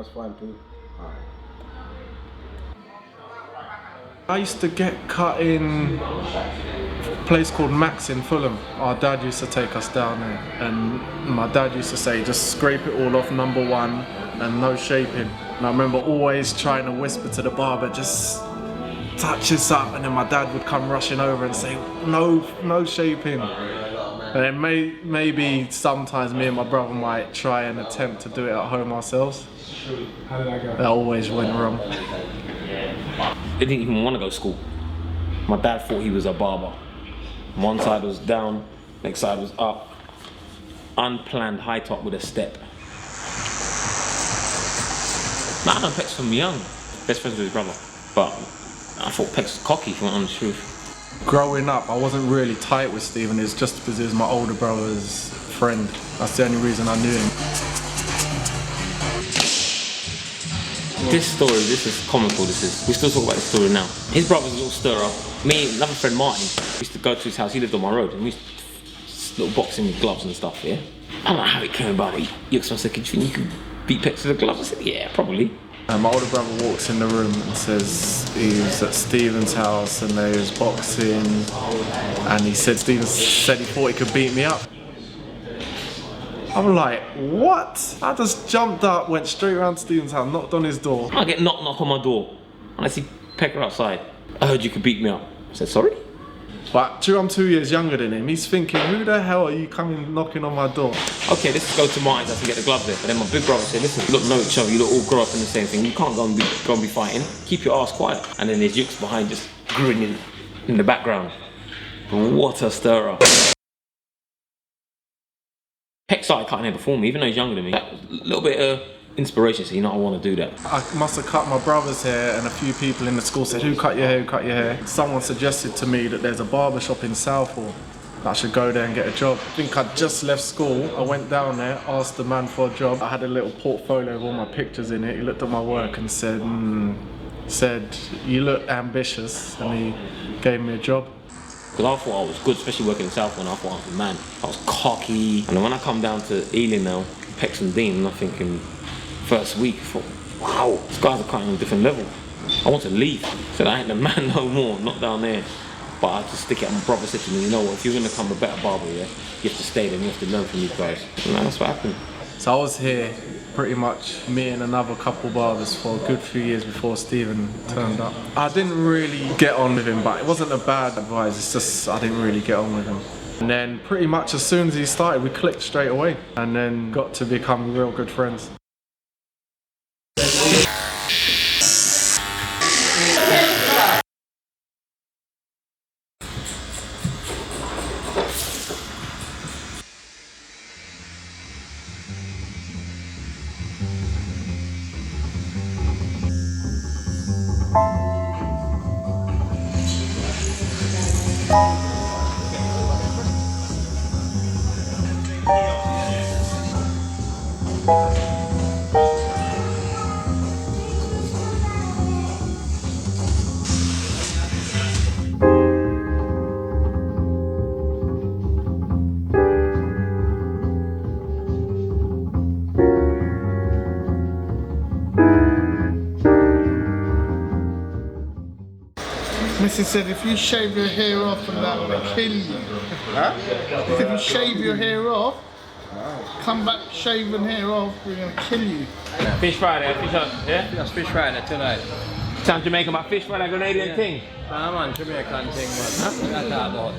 that's fine too. Alright. I used to get cut in a place called Max in Fulham. Our dad used to take us down there, and my dad used to say, just scrape it all off #1 and no shaping. And I remember always trying to whisper to the barber, just touch this up, and then my dad would come rushing over and say, no shaping. And then maybe sometimes me and my brother might try and attempt to do it at home ourselves. How did that go? That always went wrong. They didn't even want to go to school. My dad thought he was a barber. One side was down, next side was up. Unplanned high top with a step. Nah, I know Pek's from young. Best friends with his brother. But I thought Pek's was cocky, if you want on the truth. Growing up, I wasn't really tight with Stephen. It's just because he was my older brother's friend. That's the only reason I knew him. This story, this is comical, this is. We still talk about this story now. His brother's a little stirrer. Me and another friend, Martin, used to go to his house. He lived on my road, and we used to little boxing with gloves and stuff, yeah? I don't know how it came about. He asked me, I said, "Do you think you could beat Pekka to the gloves?" I said, "Yeah, probably." And my older brother walks in the room and says he was at Stephen's house and they was boxing, and he said Stephen said he thought he could beat me up. I'm like, what? I just jumped up, went straight around to Stephen's house, knocked on his door. I get knock on my door, and I see Pekka outside. "I heard you could beat me up." I said, "Sorry?" But I'm 2 years younger than him. He's thinking, who the hell are you coming knocking on my door? Okay, let's go to Martin's house and get the gloves there. But then my big brother said, "Listen, you look know each other, you look all grow up in the same thing. You can't go and be fighting. Keep your ass quiet." And then there's Yukes behind just grinning in the background. What a stirrer. Pek started cutting hair before me, even though he's younger than me. That little bit of inspiration, so you know I want to do that. I must have cut my brother's hair, and a few people in the school said, who cut your hair, who cut your hair? Someone suggested to me that there's a barbershop in Southall. I should go there and get a job. I think I'd just left school. I went down there, asked the man for a job. I had a little portfolio of all my pictures in it. He looked at my work and said, "You look ambitious," and he gave me a job. Because I thought I was good, especially working in South when I thought I was a man. I was cocky. And then when I come down to Ealing now, Pek's and Dean, and I think in first week, I thought, wow, these guys are cutting on a different level. I want to leave. I said, I ain't the man no more, not down there. But I just stick it out. My brother said to me, you know what, if you're going to become a better barber, yeah, you have to stay there and you have to learn from these guys. And that's what happened. So I was here pretty much me and another couple barbers for a good few years before Stephen turned up. I didn't really get on with him, but it wasn't a bad advice, it's just I didn't really get on with him. And then pretty much as soon as he started, we clicked straight away and then got to become real good friends. Mrs. said, if you shave your hair off and that will kill you. Huh? If you shave your hair off, come back shaving hair off, we're going to kill you. Fish Friday, fish up, yeah? That's fish Friday tonight. Sound Jamaican, my fish Friday, Grenadian thing. Nah man, Jamaican thing man. That's about.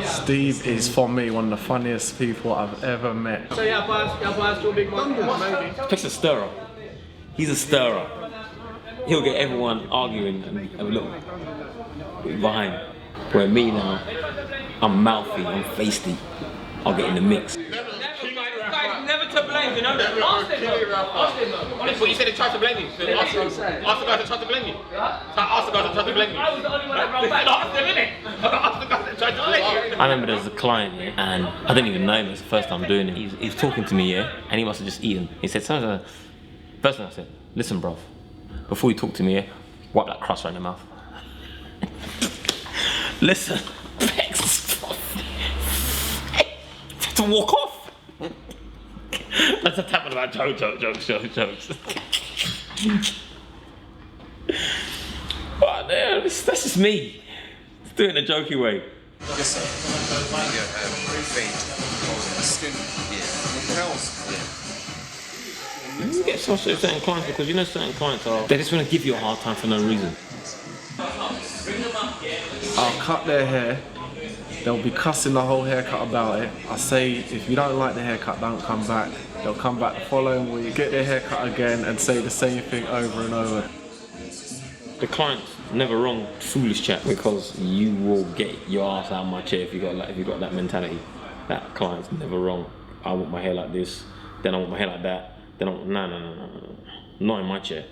Steve is, for me, one of the funniest people I've ever met. So your boss too big man? Maybe. Pek's a stirrer. He's a stirrer. He'll get everyone arguing and have a look behind. Where me now, I'm mouthy, I'm feisty. I'll get in the mix. Never to blame, you know that. Ask them. That's what you said, they tried to blame you. So ask the guys that tried to blame you. Ask the guys that tried to blame you. I was the only one that wrong back. Ask them, innit? Ask the guys that tried to blame you. I remember there was a client, yeah, and I didn't even know him. It was the first time doing it. He was talking to me, yeah, and he must have just eaten. He said, first thing I said, listen, bruv, before you talk to me, yeah, wipe that crust around your mouth. Listen, Pek's to walk off. That's a tapping about jokes. But yeah, that's just me. It's doing it in a jokey way. Yes, sir. Skin. Yeah. Curls. Yeah. You get such certain clients because you know certain clients they just want to give you a hard time for no reason. I'll cut their hair. They'll be cussing the whole haircut about it. I say, if you don't like the haircut, don't come back. They'll come back the following week, get their haircut again, and say the same thing over and over. The client's never wrong, foolish chat, because you will get your ass out of my chair if you got that mentality. That client's never wrong. I want my hair like this, then I want my hair like that, then I want no, not in my chair.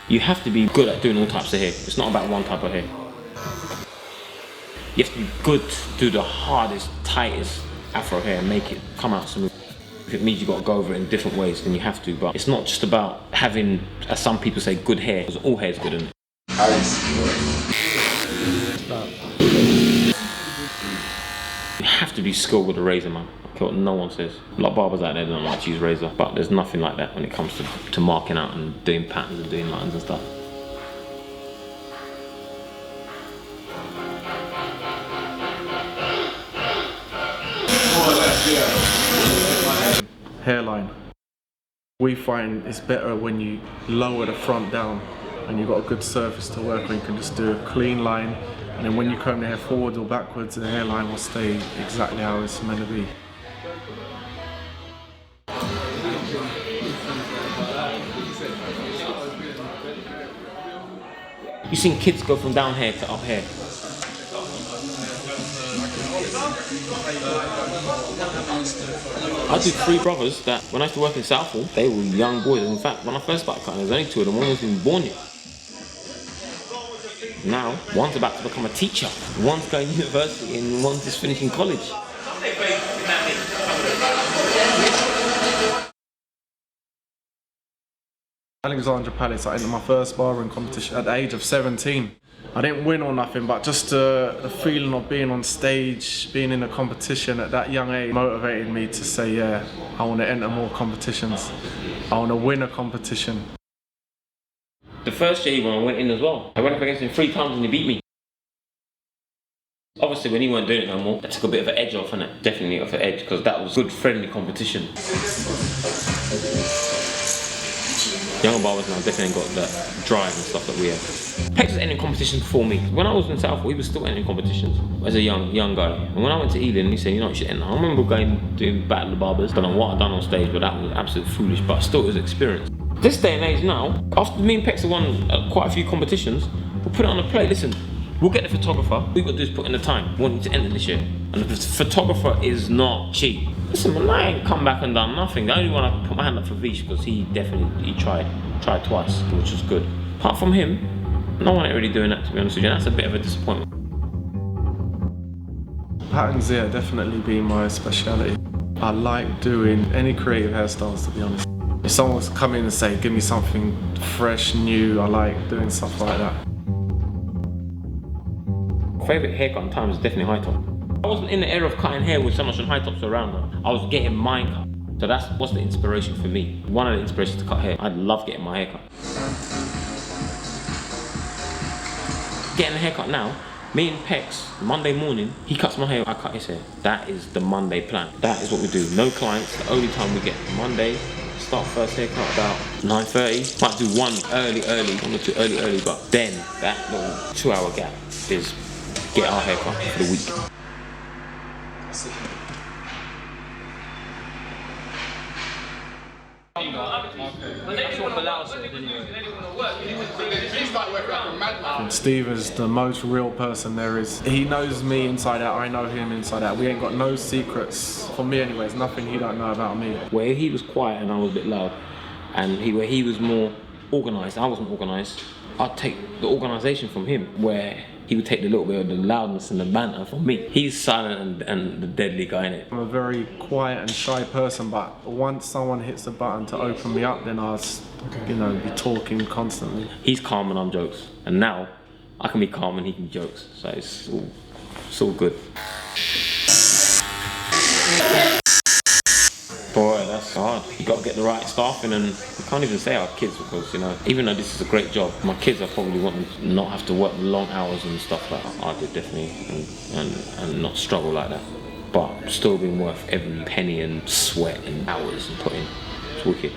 You have to be good at doing all types of hair. It's not about one type of hair. You have to be good to do the hardest, tightest afro hair and make it come out smooth. If it means you got to go over it in different ways, then you have to. But it's not just about having, as some people say, good hair, because all hair is good, isn't it? You have to be skilled with a razor, man. Okay, what no one says. A lot of barbers out there don't like to use razor, but there's nothing like that when it comes to marking out and doing patterns and doing lines and stuff. Hairline. We find it's better when you lower the front down and you've got a good surface to work on. You can just do a clean line, and then when you comb the hair forwards or backwards, the hairline will stay exactly how it's meant to be. You've seen kids go from down hair to up hair. I did 3 brothers that, when I used to work in Southall, they were young boys. In fact, when I first started cutting, there was only 2 of them. One wasn't even born yet. Now, one's about to become a teacher, one's going to university, and one's just finishing college. Alexandra Palace, I entered my first barbering competition at the age of 17. I didn't win or nothing, but just the feeling of being on stage, being in a competition at that young age motivated me to say, yeah, I want to enter more competitions. I want to win a competition. The first year when I went in as well, I went up against him 3 times and he beat me. Obviously when he weren't doing it no more, that took a bit of an edge off, innit? Definitely off the edge, because that was good friendly competition. Younger barbers now definitely ain't got that drive and stuff that we have. Pekka was entering competitions before me. When I was in Southall, he was still entering competitions as a young guy. And when I went to Ealing, he said, you know, you should enter. I remember doing Battle of the Barbers. Don't know what I'd done on stage, but that was absolutely foolish, but still it was experience. This day and age now, after me and Pekka won quite a few competitions, we'll put it on a plate. Listen, we'll get the photographer. All we've got to do is put in the time. We want you to enter this year. And the photographer is not cheap. Listen, man, I ain't come back and done nothing. The only one I put my hand up for Vish, because he tried twice, which was good. Apart from him, no one ain't really doing that, to be honest with you. That's a bit of a disappointment. Patterns, yeah, definitely been my speciality. I like doing any creative hairstyles, to be honest. If someone's come in and say, give me something fresh, new, I like doing stuff like that. Favourite haircut in time is definitely high top. I wasn't in the era of cutting hair with so much high tops around though. I was getting mine cut. So that's what's the inspiration for me. One of the inspirations to cut hair. I love getting my hair cut. Getting a haircut now, me and Pex, Monday morning, he cuts my hair, I cut his hair. That is the Monday plan. That is what we do. No clients, the only time we get. Monday, start first haircut about 9:30. Might do one early, 1 or 2 early, but then that little 2-hour gap is get our haircut for the week. Steve is the most real person there is. He knows me inside out, I know him inside out. We ain't got no secrets, for me anyways, nothing he don't know about me. Where he was quiet and I was a bit loud, and where he was more organised, I wasn't organised, I'd take the organisation from him, where he would take the little bit of the loudness and the banter from me. He's silent and the deadly guy, innit? I'm a very quiet and shy person, but once someone hits the button to open me up, then I'll, you know, be talking constantly. He's calm and I'm jokes, and now I can be calm and he can be jokes, so it's all good. that's hard. You got to get the right staff in, and we can't even say our kids because, you know, even though this is a great job, my kids, I probably want them to not have to work long hours and stuff like I did definitely, and not struggle like that. But still being worth every penny and sweat and hours and put in. It's wicked.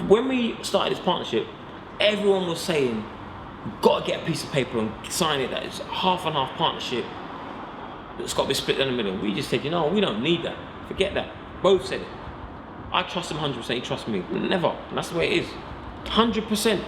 When we started this partnership, everyone was saying, you've got to get a piece of paper and sign it that it's half and half partnership. It's got to be split down the middle. We just said, you know, we don't need that. Forget that. Both said it. I trust him 100%, he trusts me. Never. And that's the way it is. 100%.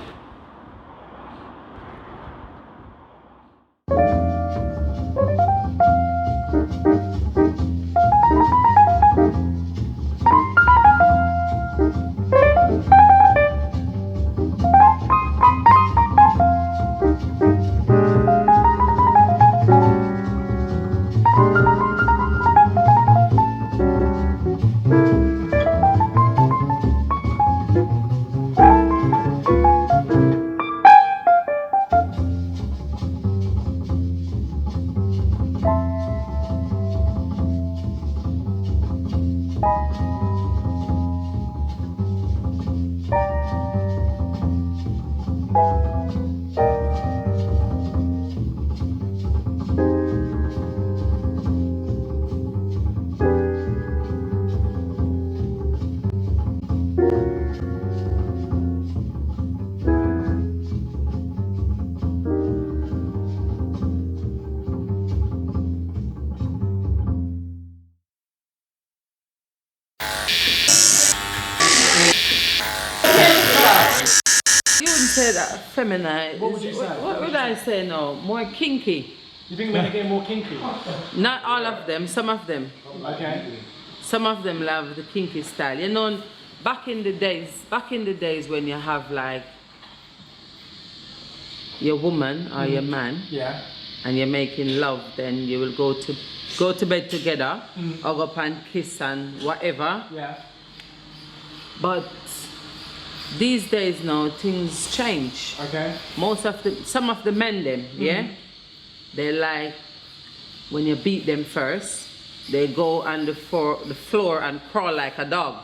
Say that feminine. What would you say? What would I say now? More kinky. You think men are getting more kinky? Not all of them, some of them. Okay. Some of them love the kinky style. You know, back in the days when you have like your woman or your man, Yeah. and you're making love, then you will go to bed together, hug up and kiss and whatever. Yeah. But these days now things change. Okay. Some of the men them, yeah, they like when you beat them first, they go on the floor and crawl like a dog.